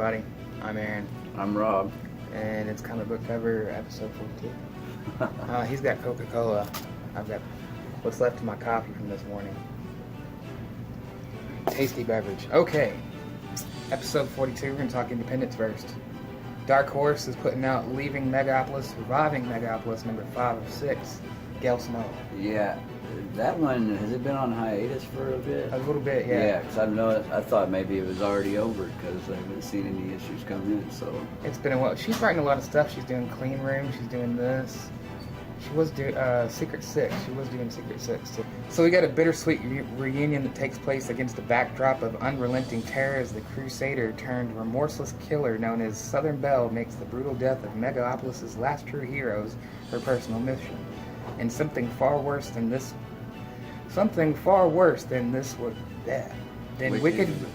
everybody. I'm Aaron, I'm Rob. and it's Comic Book Cover, episode 42. He's got Coca-Cola. I've got what's left of my coffee from this morning. Tasty beverage. Okay, episode 42, we're going to talk Independence first. Dark Horse is putting out Leaving Megapolis, Reviving Megapolis, number 5 of 6, Gail Snow. Yeah, that one, has it been on hiatus for a bit? A little bit, yeah. Yeah, because I thought maybe it was already over because I haven't seen any issues come in, so. It's been a while. She's writing a lot of stuff. She's doing Clean Room. She's doing this. She was doing Secret Six. She was doing Secret Six too. So we got a bittersweet reunion that takes place against the backdrop of unrelenting terror as the crusader turned remorseless killer known as Southern Belle makes the brutal death of Megapolis' last true heroes her personal mission. And something far worse than this Wicked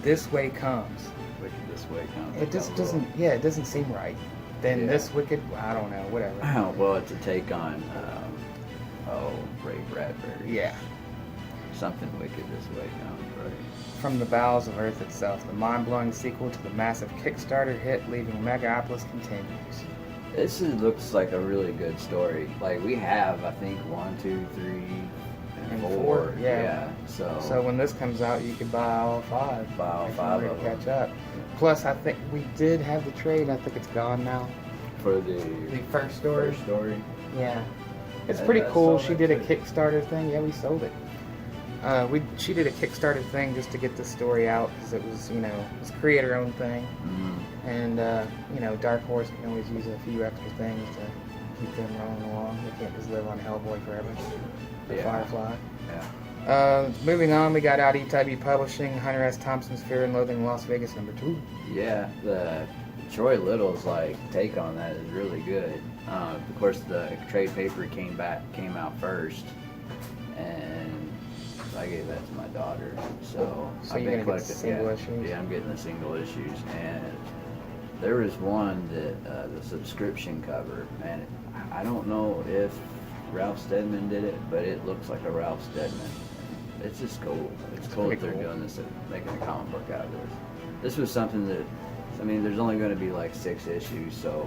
This Way Comes. Wicked This Way Comes. It just doesn't. Yeah, it doesn't seem right. Then this Wicked, I don't know, whatever. Well, it's a take on, Ray Bradbury. Yeah. Something Wicked This Way Comes, right? From the bowels of Earth itself, the mind-blowing sequel to the massive Kickstarter hit Leaving Megapolis continues. This looks like a really good story. Like, we have, I think, 1, 2, 3, and 4. Yeah. So when this comes out, you could buy all 5. Buy all 5 of them. Catch up. Plus, I think we did have the trade. I think it's gone now. For the first story. Yeah. It's pretty cool. She did a Kickstarter thing. Yeah, we sold it. She did a Kickstarter thing just to get the story out because it was, it's creator-owned thing. Mm-hmm. And, Dark Horse can always use a few extra things to keep them rolling along. They can't just live on Hellboy forever. Firefly. Yeah. Moving on, we got out ETB Publishing, Hunter S. Thompson's Fear and Loathing in Las Vegas, number 2. Yeah, the Troy Little's take on that is really good. Of course, the trade paper came out first, and I gave that to my daughter. So you're gonna get the single issues? Yeah, I'm getting the single issues, and there was one that the subscription cover, man. I don't know if Ralph Steadman did it, but it looks like a Ralph Steadman. It's just cool. It's cool that they're doing this and making a comic book out of this. This was something that, there's only going to be 6 issues, so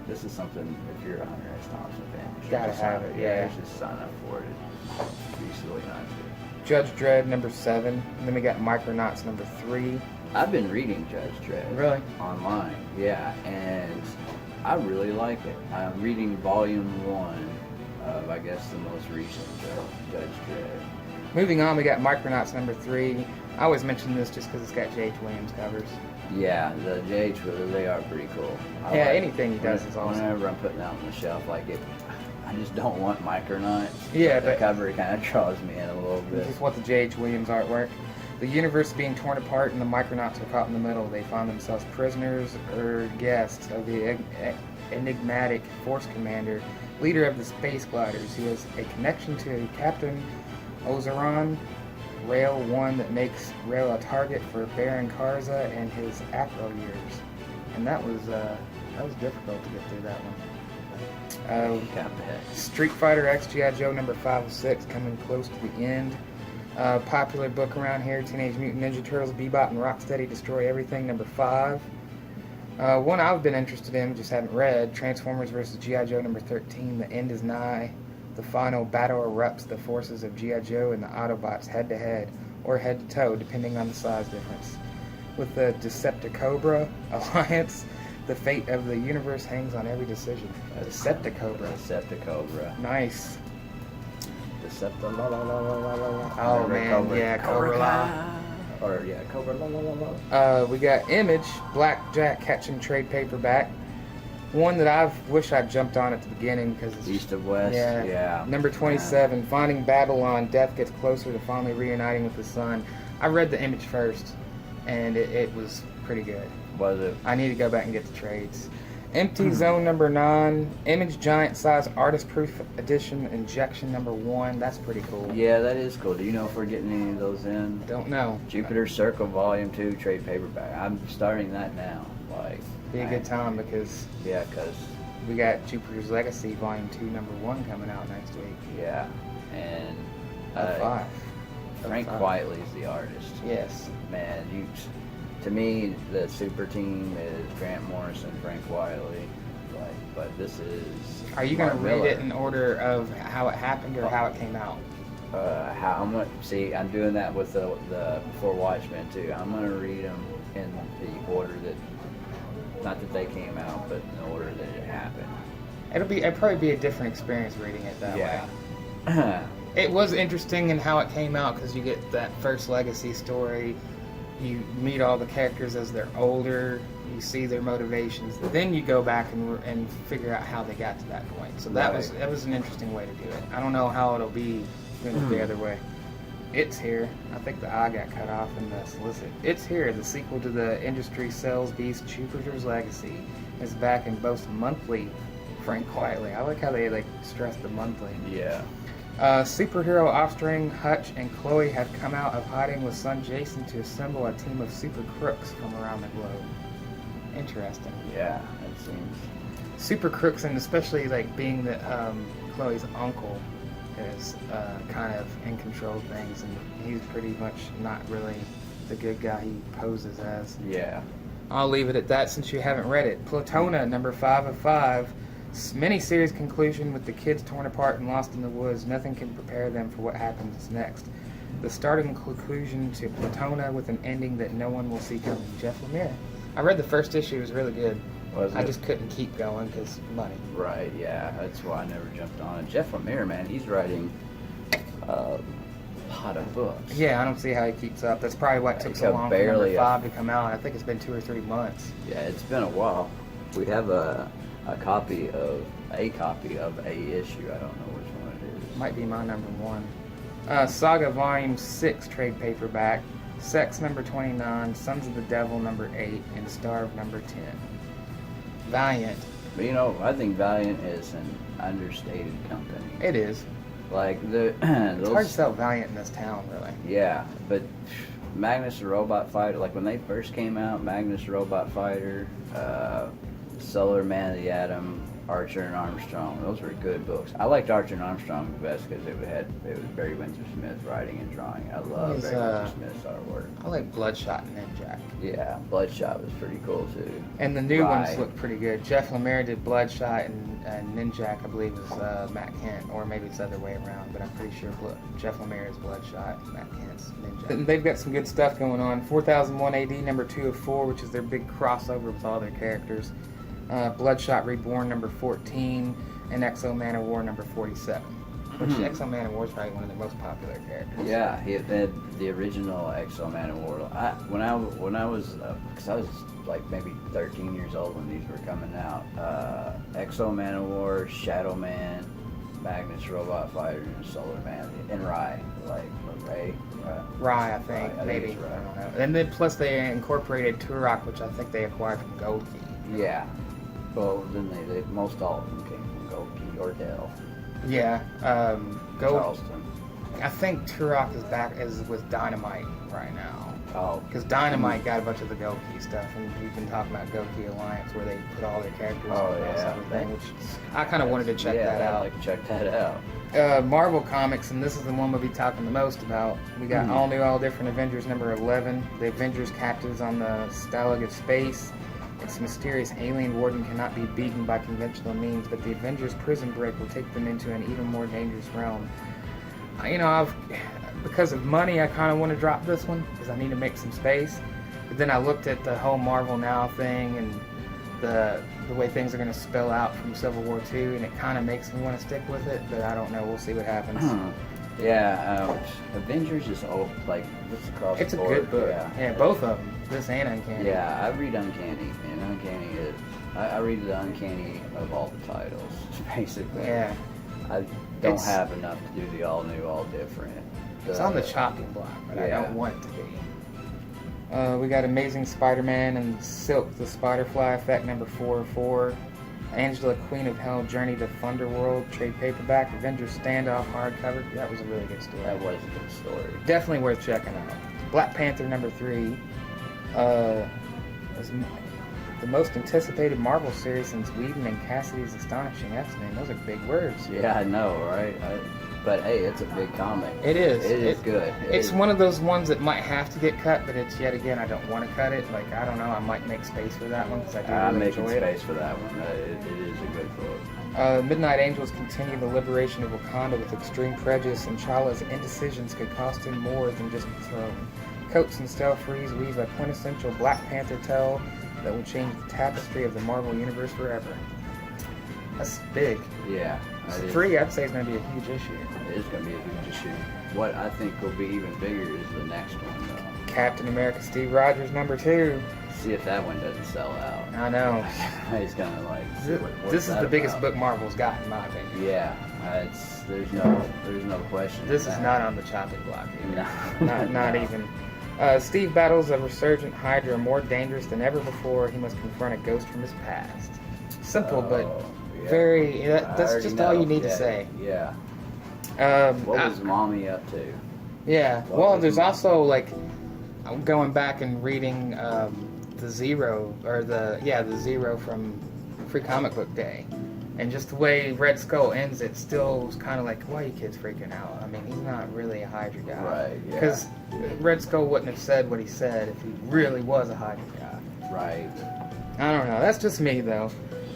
this is something, if you're a Hunter S. Thompson fan, you should gotta just have it. Yeah, you should sign up for it. It'd be really nice. Judge Dredd, number 7. And then we got Micronauts, number 3. I've been reading Judge Dredd. Really? Online, yeah, and I really like it. I'm reading volume 1 of, I guess, the most recent Judge Dredd. Moving on, we got Micronauts number 3. I always mention this just because it's got J.H. Williams covers. Yeah, the J.H. they are pretty cool. Anything he does is awesome. Whenever I'm putting out on the shelf, I just don't want Micronauts. Yeah, but the cover kind of draws me in a little bit. You just want the J.H. Williams artwork. The universe is being torn apart and the Micronauts are caught in the middle. They find themselves prisoners or guests of the enigmatic Force Commander, leader of the Space Gliders, who has a connection to Captain Ozeron, Rail 1 that makes Rail a target for Baron Karza and his Afro years. And that was difficult to get through that one. Street Fighter X G.I. Joe number 5 of 6 coming close to the end. Popular book around here, Teenage Mutant Ninja Turtles, Bebop and Rocksteady Destroy Everything, number 5. One I've been interested in, just haven't read, Transformers vs. G.I. Joe number 13, The End is Nigh. The final battle erupts the forces of G.I. Joe and the Autobots head-to-head, or head-to-toe, depending on the size difference. With the Decepticobra Alliance, the fate of the universe hangs on every decision. Decepticobra. Nice. Decepticobra. Oh, man, yeah, Cobra La. Cobra La. We got Image, Blackjack Catching trade paperback. One that I wish I'd jumped on at the beginning because it's East of West. Yeah. Number 27, Finding Babylon. Death gets closer to finally reuniting with the sun. I read the Image first, and it was pretty good. Was it? I need to go back and get the trades. Empty Zone number 9, Image Giant Size Artist Proof Edition Injection number 1. That's pretty cool. Yeah, that is cool. Do you know if we're getting any of those in? Don't know. Jupiter Circle Volume 2 trade paperback. I'm starting that now. Be a good time because we got Jupiter's Legacy Volume 2 number 1 coming out next week. Yeah, and 5. Frank Quitely's the artist. Yes. Man, to me, the super team is Grant Morrison, Frank Wiley. But this is. Are you going to Mark read Miller. it in order of how it happened or how it came out? How I'm gonna see. I'm doing that with the Before Watchmen too. I'm gonna read them in the order that, not that they came out, but in the order that it happened. It'd probably be a different experience reading it that way. Yeah. It was interesting in how it came out because you get that first legacy story. You meet all the characters as they're older. You see their motivations. Then you go back and figure out how they got to that point. So that was an interesting way to do it. I don't know how it'll be the other way. It's Here. I think the I got cut off in the solicit. It's Here, the sequel to the industry sells beast Jupiter's Legacy, is back in both monthly. Frank Quietly. I like how they stress the monthly. Yeah. Superhero offspring Hutch and Chloe have come out of hiding with son Jason to assemble a team of super crooks from around the globe. Interesting. Yeah. It seems. Super crooks, and especially being that Chloe's uncle is kind of in control of things, and he's pretty much not really the good guy he poses as. Yeah. I'll leave it at that since you haven't read it. Platona, number 5 of 5. Mini-series conclusion with the kids torn apart and lost in the woods. Nothing can prepare them for what happens next. The starting conclusion to Platona with an ending that no one will see coming. Jeff Lemire. I read the first issue. It was really good. I just couldn't keep going because money. Right, yeah. That's why I never jumped on it. Jeff Lemire, man, he's writing a lot of books. Yeah, I don't see how he keeps up. That's probably what took so long for number 5 to come out. I think it's been 2 or 3 months. Yeah, it's been a while. We have a copy of a issue. I don't know which one it is. Might be my number 1. Saga Volume 6 trade paperback. Sex number 29, Sons of the Devil number 8, and Starve number 10. Valiant. But I think Valiant is an understated company. It is. Like It's hard to sell Valiant in this town, really. Yeah, but Magnus the Robot Fighter, like when they first came out, Magnus the Robot Fighter, Solar Man of the Atom, Archer and Armstrong, those were good books. I liked Archer and Armstrong the best because it was Barry Windsor Smith writing and drawing. I love Barry Windsor Smith's artwork. I like Bloodshot and Ninjak. Yeah, Bloodshot was pretty cool too. And the new ones look pretty good. Jeff Lemire did Bloodshot, and Ninjak, I believe, is Matt Kent, or maybe it's the other way around, but I'm pretty sure Jeff Lemire is Bloodshot and Matt Kent's Ninjak. And they've got some good stuff going on. 4001 AD, number 2 of 4, which is their big crossover with all their characters. Bloodshot Reborn, number 14, and Exo Man of War, number 47. Which Exo Man of War is probably one of the most popular characters. Yeah, he had the original Exo Man of War. When I was, because I was like maybe 13 years old when these were coming out. Exo Man of War, Shadow Man, Magnus Robot Fighter, and Solar Man, and Rai, Rai, I think, maybe. I don't know. And then plus they incorporated Turok, which I think they acquired from Gold Key. Yeah. Well, then they most all of them came from Gold Key or Dell. Yeah, Charleston. I think Turok is with Dynamite right now. Oh. Because Dynamite got a bunch of the Gold Key stuff, and we've been talking about Gold Key Alliance, where they put all their characters and everything, which I kind of wanted to check that out. I'd like to check that out. Marvel Comics, and this is the one we'll be talking the most about. We got all new, all different Avengers number 11. The Avengers captives on the Stalag of Space. Its mysterious alien warden cannot be beaten by conventional means, but the Avengers' prison break will take them into an even more dangerous realm. Because of money, I kind of want to drop this one because I need to make some space. But then I looked at the whole Marvel Now thing and the way things are going to spell out from Civil War II, and it kind of makes me want to stick with it. But I don't know. We'll see what happens. Yeah, Avengers is it's across It's the a board. good book. Yeah, both of them. This and Uncanny. Yeah, I read Uncanny, and Uncanny is. I read the Uncanny of all the titles, basically. Yeah. I don't have enough to do the all new, all different. It's on the chopping block, but I don't want it to be. We got Amazing Spider-Man and Silk the Spider-Fly Effect number 404. Angela, Queen of Hell, Journey to Thunderworld, trade paperback, Avengers Standoff hardcover. That was a really good story. That was a good story. Definitely worth checking out. Black Panther number 3. The most anticipated Marvel series since Whedon and Cassidy's Astonishing X-Men. Those are big words. Yeah, I know, right? But hey, it's a big comic. It is. It is good. It's one of those ones that might have to get cut, but it's yet again, I don't want to cut it. Like, I don't know, I might make space for that one because I do I'm really making enjoy it. space for that one. It is a good book. Midnight Angels continue the liberation of Wakanda with extreme prejudice, and Chala's indecisions could cost him more than just the throne. Coates and Stelfreeze weave a quintessential Black Panther tale that will change the tapestry of the Marvel Universe forever. That's big. Yeah. it is. 3, I'd say, is going to be a huge issue. It is going to be a huge issue. What I think will be even bigger is the next one, though. Captain America Steve Rogers #2. See if that one doesn't sell out. I know. He's going to like. See what's This is that the biggest about. book Marvel's got, in my opinion. Yeah. There's no question. This of is that. not on the chopping block either. No. Not No. even. Steve battles a resurgent Hydra more dangerous than ever before. He must confront a ghost from his past. Simple, but yeah. very. I That's already just all know. you need to Yeah, say. Yeah. What was Mommy up to? Yeah. What Well, was there's Mommy? also like I'm going back and reading the Zero the Zero from Free Comic Book Day, and just the way Red Skull ends it still was kind of like, why are you kids freaking out? I mean, he's not really a Hydra guy. Right, yeah. Because Red Skull wouldn't have said what he said if he really was a Hydra guy. Right. I don't know. That's just me, though.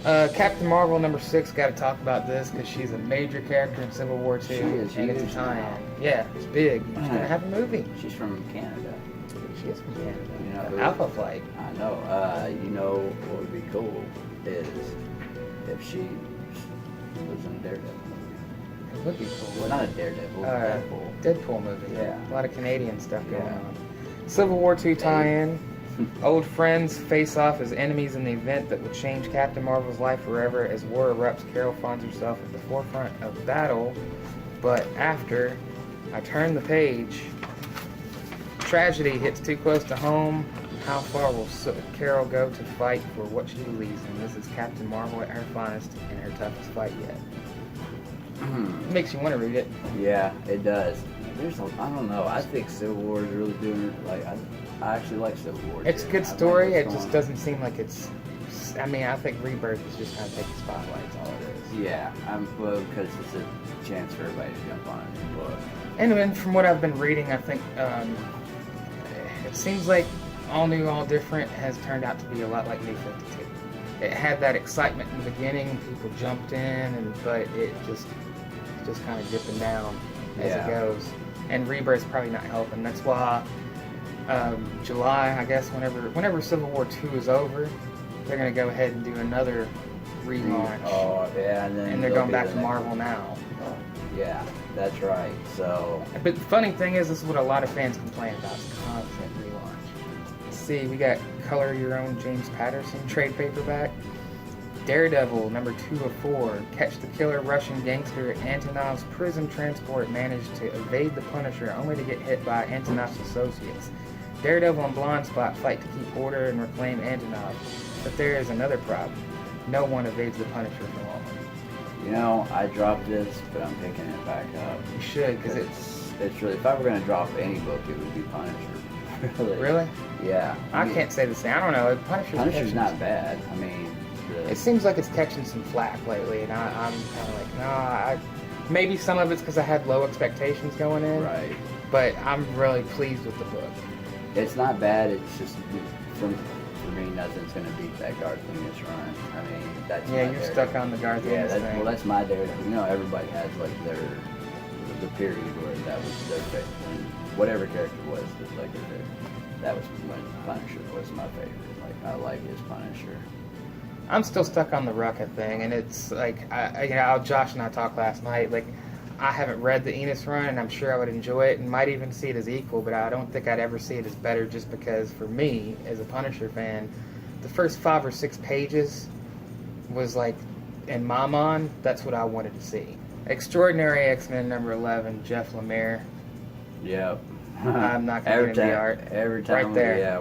Captain Marvel #6, got to talk about this because she's a major character in Civil War 2. She is and it's huge a tie-in. now. Yeah, it's big. She's going to have a movie. She's from Canada. She is from Canada. You know who- Alpha Flight. I know. You know what would be cool is if she was in a Daredevil movie. It would be cool. Well, not a Daredevil, Deadpool. Deadpool movie. Yeah. A lot of Canadian stuff going Yeah. on. Civil War 2 tie-in. Old friends face off as enemies in the event that would change Captain Marvel's life forever. As war erupts, Carol finds herself at the forefront of battle. But after I turn the page, tragedy hits too close to home. How far will Carol go to fight for what she believes in? This is Captain Marvel at her finest in her toughest fight yet. It makes you want to read it. Yeah, it does. I don't know. I think Civil War is really doing it. Like, I actually like Civil War. It's a too. good I like story. what's It going just on. doesn't seem like it's. I mean, I think Rebirth is just kind of taking the spotlight. Is all it is. Yeah, well, because it's a chance for everybody to jump on a new book. And then from what I've been reading, I think it seems like All New, All Different has turned out to be a lot like New 52. It had that excitement in the beginning, people jumped in, but it just kind of dipping down as Yeah. it goes. And Rebirth's probably not helping. That's why July, I guess, whenever Civil War 2 is over, they're going to go ahead and do another relaunch. Oh, yeah, and then And they're there'll going be back the to next Marvel one. now. Yeah, that's right. So, But the funny thing is, this is what a lot of fans complain about, is constant relaunch. Let's see, we got Color Your Own James Patterson trade paperback. Daredevil, #2 of 4. Catch the killer Russian gangster Antonov's prison transport managed to evade the Punisher only to get hit by Antonov's associates. Daredevil and Blondspot fight to keep order and reclaim Antonov. But there is another problem. No one evades the Punisher for long. you know, I dropped this, but I'm picking it back up. You should, because It's really, if I were going to drop any book, it would be Punisher. Really? Really? Yeah. I can't say the same. I don't know. Punisher's catching not some- bad. I mean, It seems like it's catching some flack lately, and I'm kind of like, nah. Maybe some of it's because I had low expectations going in, right. but I'm really pleased with the book. It's not bad. It's just, for me, nothing's going to beat that Garth Ennis run. I mean, that's Yeah, my you're Daredevil. stuck on the Garth Yeah, Ennis thing. well, that's my Daredevil. You know, everybody has like the period where that was their favorite. When whatever character was like their favorite. That was when Punisher was my favorite. Like, I like his Punisher. I'm still stuck on the Rucka thing, and it's like, Josh and I talked last night. Like, I haven't read the Ennis run, and I'm sure I would enjoy it, and might even see it as equal. But I don't think I'd ever see it as better, just because for me, as a Punisher fan, the first 5 or 6 pages was like, in my mind, that's what I wanted to see. Extraordinary X-Men #11, Jeff Lemire. Yep. I'm not gonna get into the art. Every time, Right there. yeah,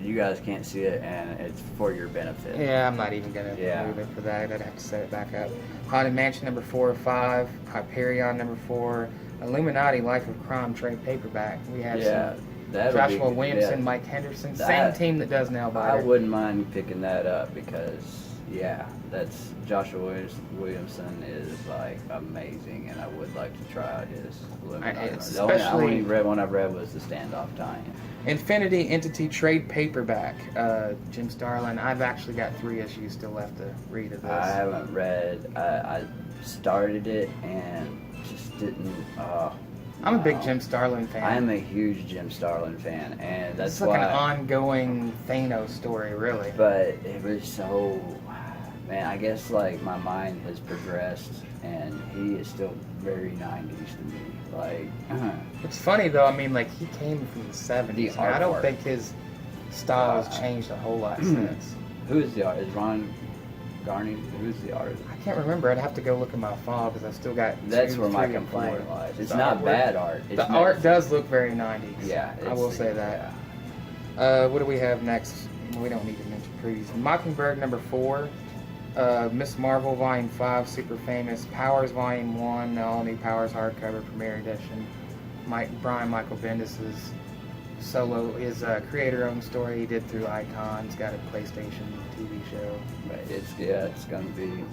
you guys can't see it, and it's for your benefit. Yeah, I'm not even going to Yeah. move it for that. I'd have to set it back up. Haunted Mansion #4 of 5. Hyperion #4. Illuminati Life of Crime trade paperback. We have Yeah. Joshua be, Williamson, yeah, Mike Henderson, same that- team that does Nail I Biter. wouldn't mind picking that up because, yeah, that's Joshua Williamson is like amazing, and I would like to try out his Illuminati. It's The only especially- red one I've read was the Standoff tie-in. Infinity Entity trade paperback. Jim Starlin. I've actually got 3 issues still left to read of this. I haven't read. I started it and just didn't. I'm a big wow. Jim Starlin fan. I am a huge Jim Starlin fan, and that's It's like why. an ongoing Thanos story, really. But it was so, man. I guess like my mind has progressed, and he is still very 90s to me. Like, It's funny though. I mean, like he came from the 70s. And I don't artwork. think his style has changed a whole lot since. who is the artist? Is Ron Garney? Who's the artist? I can't remember. I'd have to go look at my file because I've still got. That's 2, where my 3, and 4. complaint lies. It's The not artwork- bad art. It's The not- art does look very 90s. Yeah, I will say that. What do we have next? We don't need to mention previews. Mockingbird number 4. Miss Marvel Volume 5, super famous. Powers Volume 1, the all new Powers hardcover premiere edition. Brian Michael Bendis's solo, his creator-owned story he did through Icon. He's got a PlayStation TV show. But it's gonna be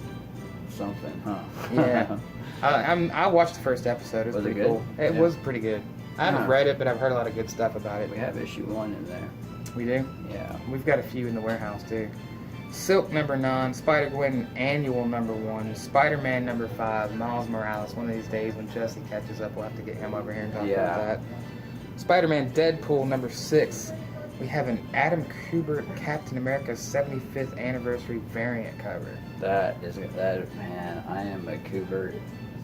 something, huh? Yeah. I watched the first episode. It was Was it pretty good? cool. It Yeah. was pretty good. I haven't Huh. read it, but I've heard a lot of good stuff about it. We have issue 1 in there. We do? Yeah. We've got a few in the warehouse too. Silk number 9, Spider-Gwen annual number 1, Spider-Man number 5, Miles Morales. One of these days when Jesse catches up, we'll have to get him over here and talk Yeah. about that. Spider-Man Deadpool number 6. We have an Adam Kubert Captain America 75th anniversary variant cover. That man. I am a Kubert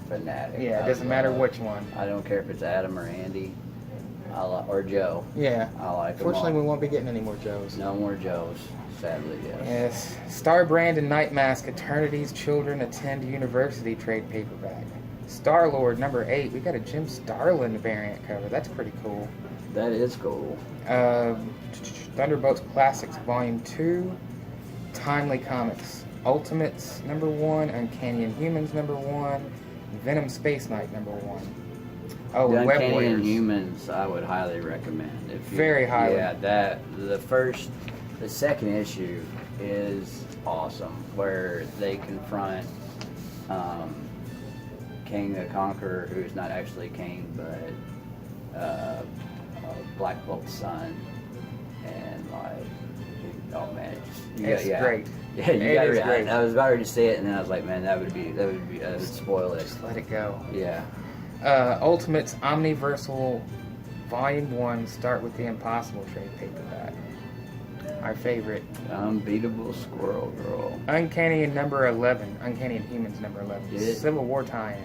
fanatic. Yeah, it I doesn't matter love- which one. I don't care if it's Adam or Andy. Or Joe. Yeah. I like them Fortunately, all. we won't be getting any more Joes. No more Joes. Sadly, yes. Yes. Starbrand and Nightmask, Eternity's Children Attend University trade paperback. Star-Lord number 8. We got a Jim Starlin variant cover. That's pretty cool. That is cool. Thunderbolts Classics Volume 2. Timely Comics. Ultimates number 1. Uncanny Inhumans number 1. Venom Space Knight number 1. Oh, The and Web Uncanny Warriors. Inhumans, I would highly recommend. If you, Very highly. Yeah, the second issue is awesome, where they confront King the Conqueror, who is not actually King, but Black Bolt's son, and like, oh man, It's great. Yeah, you It got is it. great. I was about ready to say it, and then I was like, man, that would spoil it. Just let it go. Yeah. Ultimates Omniversal Volume 1, Start with the Impossible trade paperback. Our favorite. Unbeatable Squirrel Girl. Uncanny and number 11. Uncanny Inhumans number 11. Yeah. Civil War tie-in.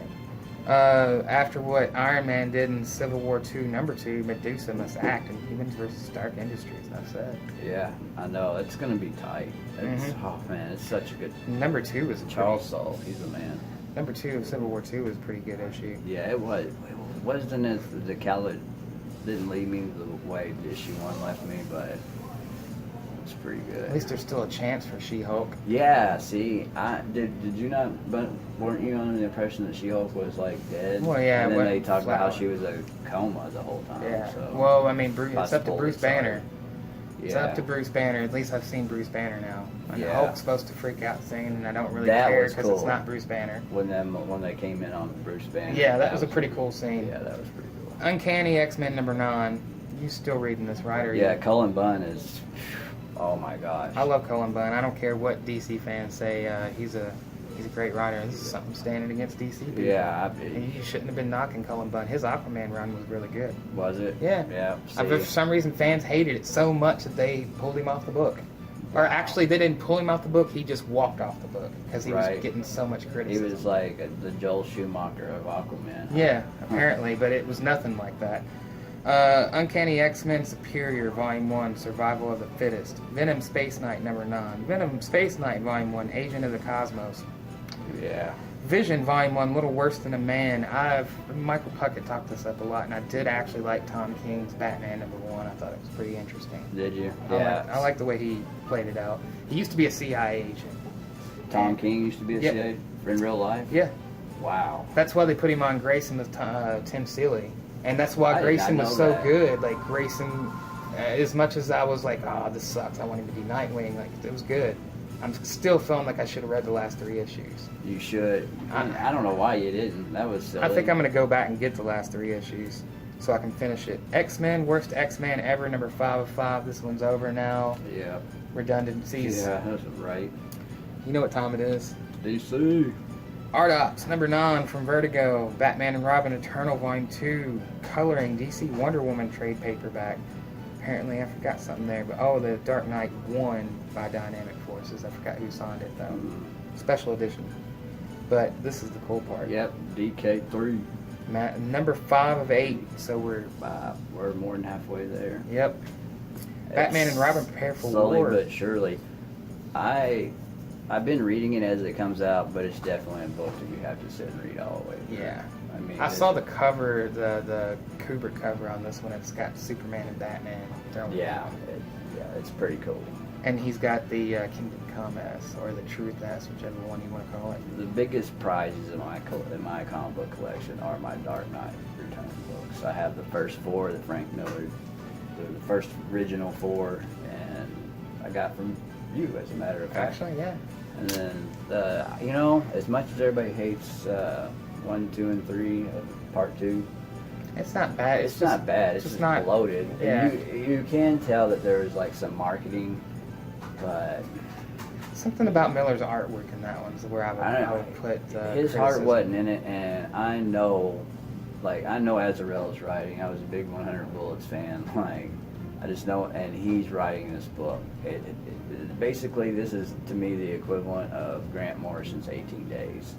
After what Iron Man did in Civil War 2, number 2, Medusa must act in Humans vs. Stark Industries. That's it. Yeah, I know. It's going to be tight. It's, Mhm. Oh, man, it's such a good... Number 2 was Charles Soule, he's a man. Number 2 of Civil War 2 was a pretty good issue. Yeah, it was. It wasn't as the Khaled didn't leave me the way issue 1 left me, but it's pretty good. At least there's still a chance for She-Hulk. Yeah, see, did you not, but weren't you under the impression that She-Hulk was like dead? Well, yeah, And then what- they talked about how flat- she was a coma the whole time. Yeah. So Well, I mean, it's up to possible Bruce it's like- Banner. It's yeah. up to Bruce Banner. At least I've seen Bruce Banner now. And Yeah. Hulk's supposed to freak out singing, and I don't really That care was because it's cool. not Bruce Banner. When they came in on Bruce Banner. Yeah, that was a pretty cool scene. Yeah, that was pretty cool. Uncanny X-Men number 9. You still reading this, right? Or Yeah, you? Cullen Bunn is. Oh my gosh. I love Cullen Bunn. I don't care what DC fans say. He's a great writer. This is something standing against DC. people. Yeah, And you shouldn't have been knocking Cullen Bunn. His Aquaman run was really good. was it? Yeah. Yeah. For some reason, fans hated it so much that they pulled him off the book. Or actually, they didn't pull him off the book. He just walked off the book because he was Right. getting so much He criticism. was like the Joel Schumacher of Aquaman. Yeah, apparently, but it was nothing like that. Uncanny X-Men Superior Volume 1, Survival of the Fittest. Venom Space Knight number 9. Venom Space Knight Volume 1, Agent of the Cosmos. Yeah. Vision Volume 1, Little Worse Than a Man. Michael Puckett talked this up a lot, and I did actually like Tom King's Batman number 1. I thought it was pretty interesting. Did you? I like the way he played it out. He used to be a CIA agent. Tom King used to be a Yep. CIA in real life. Yeah, Wow. that's why they put him on Grayson with Tim Seeley. And that's why I did not Grayson was know so that. good. Like Grayson, as much as I was like, oh, this sucks, I want him to be Nightwing, like it was good. I'm still feeling like I should have read the last 3 issues. You should. I don't know why you didn't. That was silly. I think I'm gonna go back and get the last 3 issues so I can finish it. X-Men, worst X-Men ever, number 5 of 5. This one's over now. Yeah. Redundancies. Yeah, that's right. You know what time it is. DC. Art Ops, number 9 from Vertigo. Batman and Robin Eternal Volume 2. Coloring DC Wonder Woman trade paperback. Apparently I forgot something there, but oh, the Dark Knight 1 by Dynamic Forces. I forgot who signed it though. Special edition. But this is the cool part. Yep, DK3. Number 5 of 8, so we're More than halfway there. yep. Batman and Robin prepare for Slowly war. but surely. I've been reading it as it comes out, but it's definitely a book that you have to sit and read all the way through. Yeah. I mean, I saw the cover, the Kubrick cover on this one. It's got Superman and Batman. Yeah, it's pretty cool. And he's got the Kingdom Come S, or the Truth S, whichever one you want to call it. The biggest prizes in my comic book collection are my Dark Knight Returns books. I have the first 4, the Frank Miller, the first original 4, and I got from you, as a matter of fact. Actually, yeah. And then, as much as everybody hates 1, 2, and 3, part 2, It's not bad. it's not bad. It's just not bloated. Yeah. And you can tell that there's like some marketing, but Something about Miller's artwork in that one is where I would put his heart criticism. wasn't in it, and I know Azarel's writing. I was a big 100 Bullets fan. Like, I just know, and he's writing this book. Basically, this is to me the equivalent of Grant Morrison's 18 Days.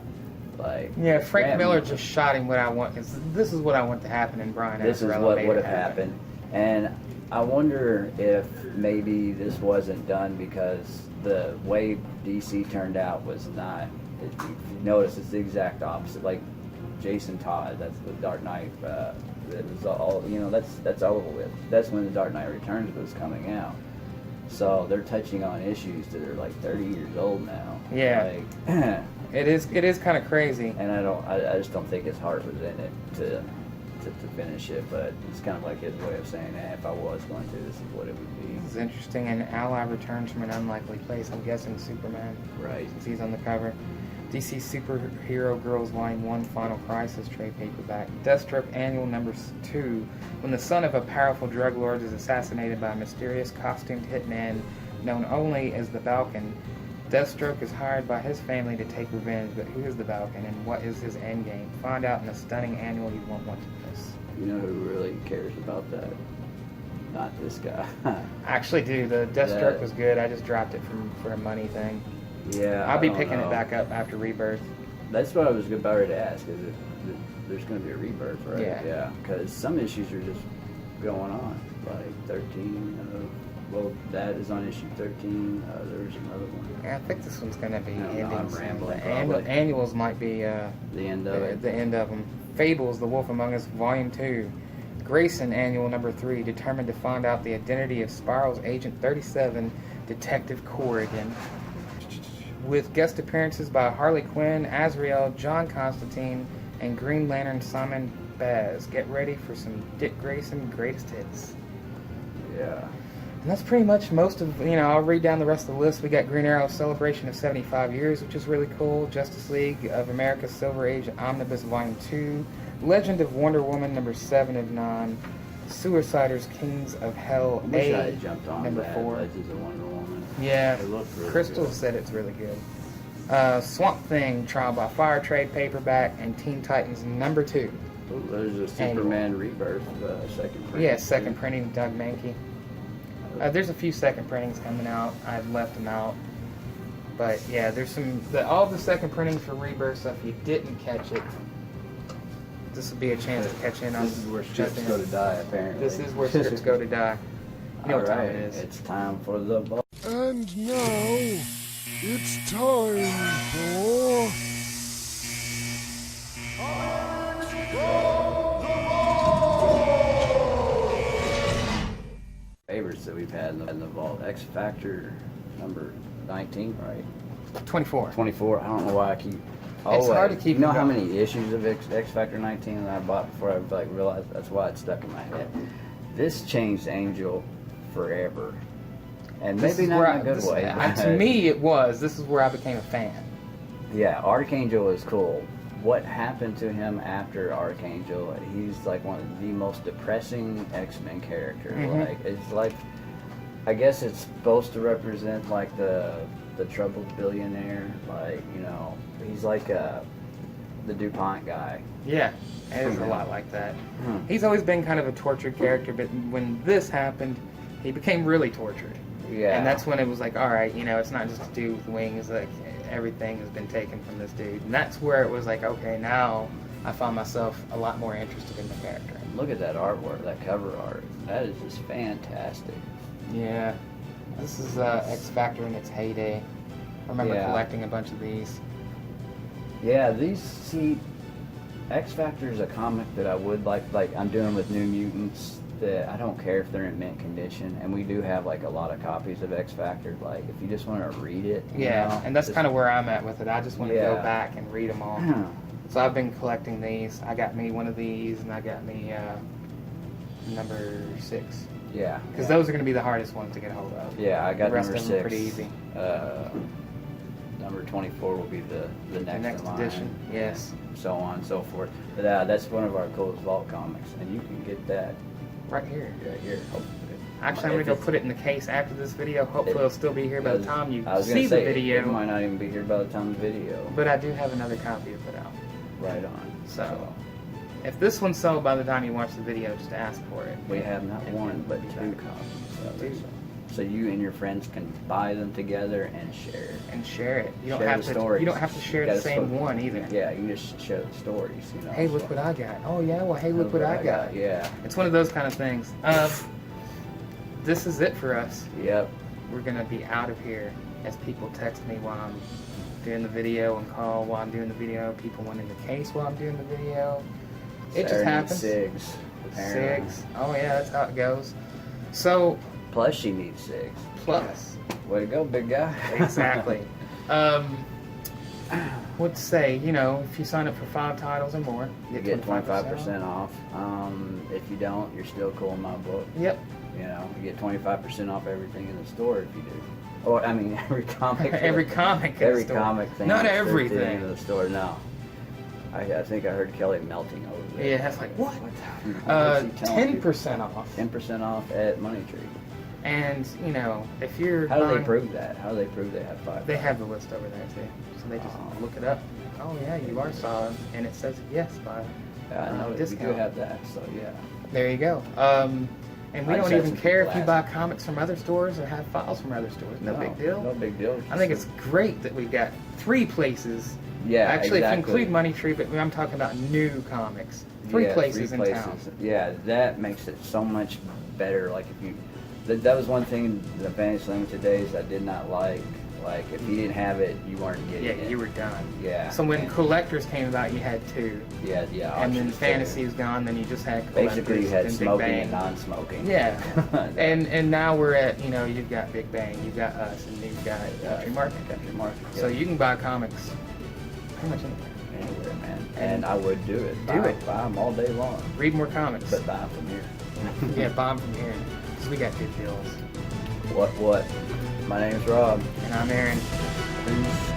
Like, Yeah, Frank Grant Miller just shot him what I want, because this is what I want to happen, and Brian This is Azzarello what made would it have happened, and I wonder if maybe this wasn't done because the way DC turned out was not. If you notice, it's the exact opposite. Like Jason Todd, that's the Dark Knight. It was all that's over with. That's when the Dark Knight Returns was coming out. So they're touching on issues that are like 30 years old now. Yeah. Like, It is kind of crazy. and I just don't think his heart was in it to finish it, but it's kind of like his way of saying, if I was going to, this is what it would be. It's interesting, and Ally returns from an unlikely place. I'm guessing Superman, Right. since he's on the cover. DC Superhero Girls Volume 1 Final Crisis trade paperback. Deathstroke Annual number 2. When the son of a powerful drug lord is assassinated by a mysterious costumed hitman known only as the Balkan, Deathstroke is hired by his family to take revenge, but who is the Balkan and what is his endgame? Find out in a stunning annual you won't want to miss. You know who really cares about that? Not this guy. I actually do. The Deathstroke That- was good. I just dropped it for a money thing. Yeah. I'll be I don't picking know. it back up after Rebirth. That's what I was about to ask. Is there's going to be a rebirth, right? Yeah. Because some issues are just going on, like 13. That is on issue 13. There's another one. Yeah, I think this one's going to be No, ending I'm soon. rambling, The probably. annuals might be The end of it. the end of them. Fables, The Wolf Among Us, Volume 2. Grayson Annual number 3, determined to find out the identity of Spiral's Agent 37, Detective Corrigan. With guest appearances by Harley Quinn, Azrael, John Constantine, and Green Lantern Simon Baz. Get ready for some Dick Grayson greatest hits. Yeah. And that's pretty much most of, I'll read down the rest of the list. We got Green Arrow Celebration of 75 Years, which is really cool. Justice League of America Silver Age Omnibus Volume 2. Legend of Wonder Woman number 7 of 9. Suiciders Kings of Hell I wish I A had jumped on number that. 4. Legends of Wonder Woman. Yeah, It looked really Crystal good. said it's really good. Swamp Thing Trial by Fire trade paperback and Teen Titans number 2. Ooh, there's a Superman Rebirth, second print. Yeah, second printing, Doug Mankey. There's a few second printings coming out. I've left them out. But yeah, there's all the second printings for Rebirth, so if you didn't catch it, this would be a chance to catch in on. This is where scripts go to die, apparently. This is where scripts go to die. You know what time Alright, it is. it's time for the ball. And now, it's time for... Favorites that we've had in the vault. X Factor number 19, right? 24. 24. I don't know why I keep It's hard to keep You know them how going. many issues of X Factor 19 that I bought before I like realized that's why it stuck in my head. This changed Angel forever, and This maybe is not where in a good this- way. To but- me, it was. This is where I became a fan. yeah, Archangel is cool. What happened to him after Archangel? He's like one of the most depressing X-Men characters. Mhm. Like it's like, I guess it's supposed to represent like the troubled billionaire. Like he's like the DuPont guy. Yeah, it is a lot like that. He's always been kind of a tortured character, but when this happened, he became really tortured. Yeah, And that's when it was like, all right, it's not just to do with Wings. Like everything has been taken from this dude, and that's where it was like, okay, now I found myself a lot more interested in the character. look at that artwork, that cover art. That is just fantastic. Yeah, this is X Factor in its heyday. I remember Yeah. collecting a bunch of these. Yeah, X Factor is a comic that I would like I'm doing with New Mutants, that I don't care if they're in mint condition, and we do have like a lot of copies of X Factor. Like if you just want to read it, Yeah, and that's kind of where I'm at with it. I just want to go Yeah. back and read them all. So I've been collecting these. I got me one of these, and I got me number 6. yeah, Because those are going to be the hardest ones to get a hold of. yeah, I got the rest number of them are 6. pretty easy. Number 24 will be the next, The next in line, edition, yes. so on and so forth. But that's one of our coolest vault comics, and you can get that Right here. right here. Hopefully. Actually, I'm going to go put it in the case after this video. Hopefully, it'll still be here by the time you I was gonna see say, the It video. might not even be here by the time the video. But I do have another copy to put out. Right on. So, if this one's sold by the time you watch the video, just ask for it. We have not And one, but we'll 2 be back. copies of it. Two. So you and your friends can buy them together and share. And share it. You don't Share have the to. stories. You don't have to share You the gotta same split- one either. Yeah, you can just share the stories. Hey, look what I got. Oh yeah. Well, hey, look what I got. Yeah. It's one of those kind of things. This is it for us. Yep. We're gonna be out of here as people text me while I'm doing the video and call while I'm doing the video. People want in the case while I'm doing the video. It just Saturday happens. Cigs. apparently. 6. Oh yeah, that's how it goes. So Plus she needs 6. plus. Way to go, big guy. Exactly. What to say? If you sign up for 5 titles or more, You get 25% off. If you don't, you're still cool in my book. Yep. You get 25% off everything in the store if you do. Or I mean, every comic. Every comic. in the Every store. comic thing. Not that's 13 everything. in the store. No. I think I heard Kelly melting over there. Yeah, that's like what? What is he telling people? 10% off. 10% off at Money Tree. And if you're How do they buying- prove that? How do they prove they have 5? They have the list over there too, so they just Oh. look it up. Oh yeah, you are solid, and it says yes by. I know we do discount. have that. So yeah. There you go. And we I don't just had even some care if people you buy ask. comics from other stores or have files from other stores. No big deal. No big deal. I think it's great that we've got 3 places. yeah. Actually, if you exactly. include Money Tree, but I'm talking about new comics. 3 Yeah, places 3 in town. Yeah, that makes it so much better. Like if you, that was one thing the Fantasy Limited days I did not like. Like if you didn't have it, you weren't getting Yeah, it. you were done. Yeah. So when and- collectors came about, you had 2, yeah, and then options fantasy too. was gone. Then you just had collectors. Basically, you had then Big smoking Bang. and non-smoking. Yeah, and now we're at you've got Big Bang, you've got us, and you've got Country Market. Country Market. So yeah. you can buy comics pretty much anywhere. Anywhere, man. And I would do it. Do Buy- it. Buy them all day long. Read more comics. But buy 'em from here. Yeah, bomb from here because we got good deals. What? My name's Rob. And I'm Aaron. Peace.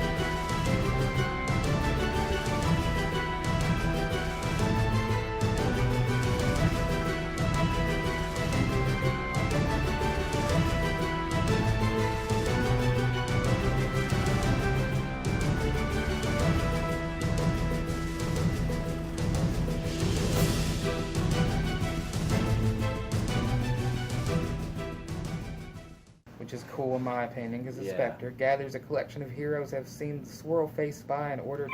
Which is cool in my opinion, because the Yeah. Spectre gathers a collection of heroes who have seen the swirl-faced spy in order to